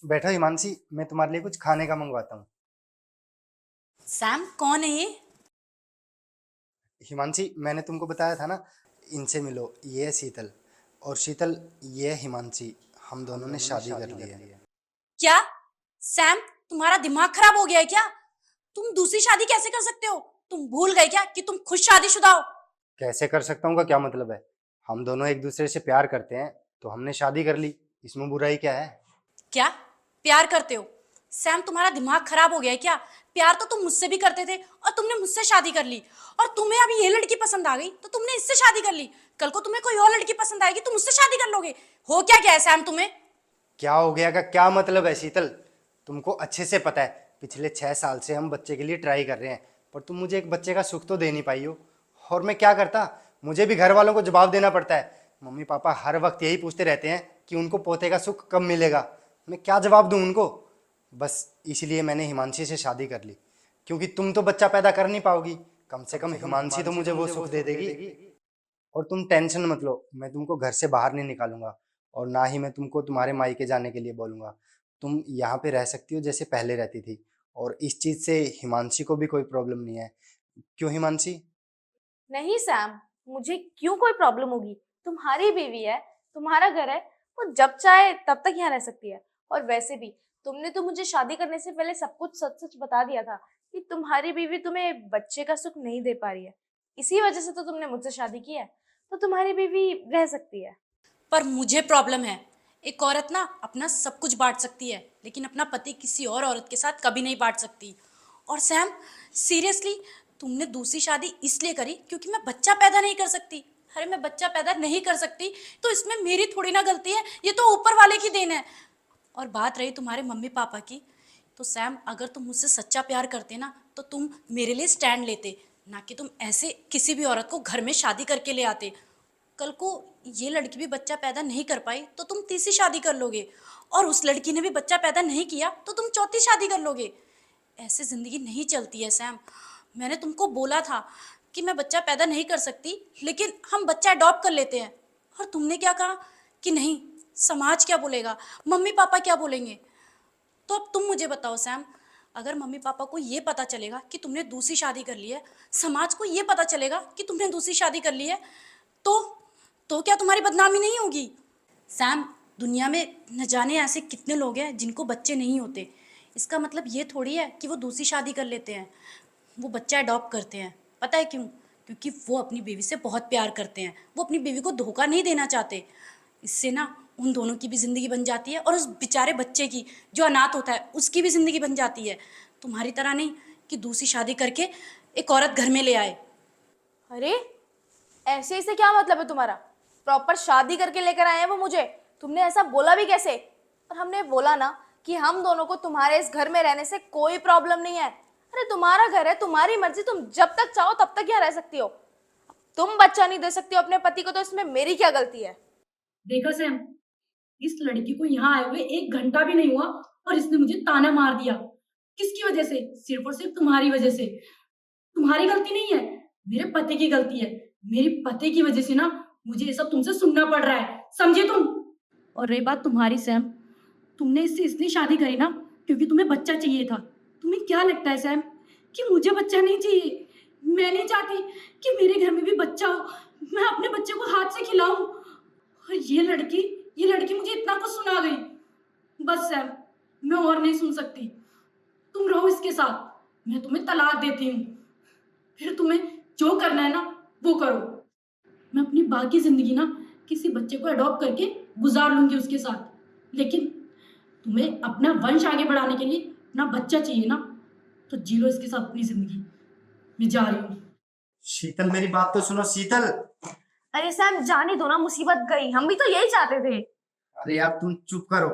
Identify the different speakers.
Speaker 1: बैठो हिमांशी, मैं तुम्हारे लिए कुछ खाने का मंगवाता हूँ।
Speaker 2: सैम कौन है ये?
Speaker 1: हिमांशी, मैंने तुमको बताया था ना, इनसे मिलो। ये है शीतल, और शीतल ये है हिमांशी। हम दोनों ने शादी कर ली है।
Speaker 2: क्या? सैम, तुम्हारा दिमाग खराब हो गया है क्या? तुम दूसरी शादी कैसे कर सकते हो? तुम भूल गए क्या कि तुम खुद शादीशुदा हो?
Speaker 1: कैसे कर सकता हूँ का क्या मतलब है? हम दोनों एक दूसरे से प्यार करते हैं तो हमने शादी कर ली। इसमें बुराई क्या है?
Speaker 2: क्या प्यार करते हो? सैम, तुम्हारा दिमाग खराब हो गया है क्या? प्यार तो तुम मुझसे भी करते थे और तुमने मुझसे शादी कर ली। और तुम्हें अभी ये लड़की पसंद आ गई तो तुमने इससे शादी कर ली। कल को तुम्हें कोई और लड़की पसंद आएगी तो मुझसे शादी कर लोगे। हो क्या गया है सैम तुम्हें?
Speaker 1: क्या हो गया का क्या मतलब है शीतल? तुमको अच्छे से पता है, पिछले 6 साल से हम बच्चे के लिए ट्राई कर रहे हैं, पर तुम मुझे एक बच्चे का सुख तो दे नहीं पाई हो। और मैं क्या करता? मुझे भी घर वालों को जवाब देना पड़ता है। मम्मी पापा हर वक्त यही पूछते रहते हैं कि उनको पोते का सुख कब मिलेगा। मैं क्या जवाब दूं उनको? बस इसलिए मैंने हिमांशी से शादी कर ली, क्योंकि तुम तो बच्चा पैदा कर नहीं पाओगी। कम से कम हिमांशी तो मुझे वो सुख दे देगी। और तुम टेंशन मत लो, मैं तुमको घर से बाहर नहीं निकालूंगा, और ना ही मैं तुमको तुम्हारे मायके जाने के लिए बोलूंगा। तुम यहाँ पे रह सकती हो जैसे पहले रहती थी, और इस चीज से हिमांशी को भी कोई प्रॉब्लम नहीं है। क्यों हिमांशी?
Speaker 3: नहीं सैम, मुझे क्यों कोई प्रॉब्लम होगी? तुम्हारी बीवी है, तुम्हारा घर है, वो जब चाहे तब तक यहाँ रह सकती है। और वैसे भी तुमने तो मुझे शादी करने से पहले सब कुछ सच सच बता दिया था कि तुम्हारी बीवी तुम्हें बच्चे का सुख नहीं दे पा रही है। इसी वजह से तो तुमने मुझसे शादी की है। तो तुम्हारी बीवी रह सकती है।
Speaker 2: पर मुझे प्रॉब्लम है। एक औरत ना अपना सब कुछ बांट सकती है, लेकिन अपना पति किसी और औरत के साथ कभी नहीं बांट सकती। और सैम, सीरियसली, तुमने दूसरी शादी इसलिए करी क्योंकि मैं बच्चा पैदा नहीं कर सकती। अरे मैं बच्चा पैदा नहीं कर सकती तो इसमें मेरी थोड़ी ना गलती है, ये तो ऊपर वाले की देन है। और बात रही तुम्हारे मम्मी पापा की, तो सैम, अगर तुम मुझसे सच्चा प्यार करते ना तो तुम मेरे लिए स्टैंड लेते, ना कि तुम ऐसे किसी भी औरत को घर में शादी करके ले आते। कल को ये लड़की भी बच्चा पैदा नहीं कर पाई तो तुम तीसरी शादी कर लोगे, और उस लड़की ने भी बच्चा पैदा नहीं किया तो तुम चौथी शादी कर लोगे। ऐसे ज़िंदगी नहीं चलती है सैम। मैंने तुमको बोला था कि मैं बच्चा पैदा नहीं कर सकती, लेकिन हम बच्चा अडॉप्ट कर लेते हैं। और तुमने क्या कहा कि नहीं, समाज क्या बोलेगा, मम्मी पापा क्या बोलेंगे। तो अब तुम मुझे बताओ सैम, अगर मम्मी पापा को ये पता चलेगा कि तुमने दूसरी शादी कर ली है, समाज को ये पता चलेगा कि तुमने दूसरी शादी कर ली है, तो तो क्या तुम्हारी बदनामी नहीं होगी? सैम, दुनिया में न जाने ऐसे कितने लोग हैं जिनको बच्चे नहीं होते। इसका मतलब ये थोड़ी है कि वो दूसरी शादी कर लेते हैं। वो बच्चा अडॉप्ट करते हैं। पता है क्यों? क्योंकि वो अपनी बीवी से बहुत प्यार करते हैं। वो अपनी बीवी को धोखा नहीं देना चाहते। इससे ना उन दोनों की भी ज़िंदगी बन जाती है, और उस बेचारे बच्चे की जो अनाथ होता है उसकी भी ज़िंदगी बन जाती है। तुम्हारी तरह नहीं कि दूसरी शादी करके एक औरत घर में ले आए।
Speaker 3: अरे, ऐसे से क्या मतलब है तुम्हारा? प्रॉपर शादी करके लेकर आए हैं वो मुझे। तुमने ऐसा बोला भी कैसे? और हमने बोला ना कि हम दोनों को तुम्हारे इस घर में रहने से कोई प्रॉब्लम नहीं है। अरे तुम्हारा घर है, तुम्हारी मर्जी, तुम जब तक चाहो तब तक यहाँ रह सकती हो। तुम बच्चा नहीं दे सकती हो अपने पति को, तो इसमें मेरी क्या गलती है?
Speaker 4: देखा सैम, इस लड़की को यहाँ आए हुए 1 घंटा भी नहीं हुआ और इसने मुझे ताना मार दिया। किसकी वजह से? सिर्फ और सिर्फ तुम्हारी वजह से। तुम्हारी गलती नहीं है, मेरे पति की गलती है। मेरे पति की वजह से ना मुझे ये सब तुमसे सुनना पड़ रहा है, समझे तुम? और रही बात तुम्हारी सैम, तुमने इससे इसलिए शादी करी ना क्योंकि तुम्हें बच्चा चाहिए था। तुम्हें क्या लगता है सैम कि मुझे बच्चा नहीं चाहिए? मैं नहीं चाहती कि मेरे घर में भी बच्चा हो, मैं अपने बच्चे को हाथ से खिलाऊं। और ये लड़की मुझे इतना कुछ सुना गई। बस सैम, मैं और नहीं सुन सकती। तुम रहो इसके साथ, मैं तुम्हें तलाक देती हूँ। फिर तुम्हें जो करना है ना वो करो। मैं अपनी बाकी जिंदगी ना किसी बच्चे को अडॉप्ट करके गुजार लूंगी उसके साथ। लेकिन तुम्हें अपना वंश आगे बढ़ाने के लिए अपना बच्चा चाहिए ना, तो जी लो इसके साथ अपनी जिंदगी। मैं जा रही हूँ।
Speaker 1: शीतल, मेरी बात तो सुनो शीतल।
Speaker 3: अरे सैम, जाने दो ना, मुसीबत गई। हम भी तो यही चाहते थे।
Speaker 1: अरे यार तुम चुप करो।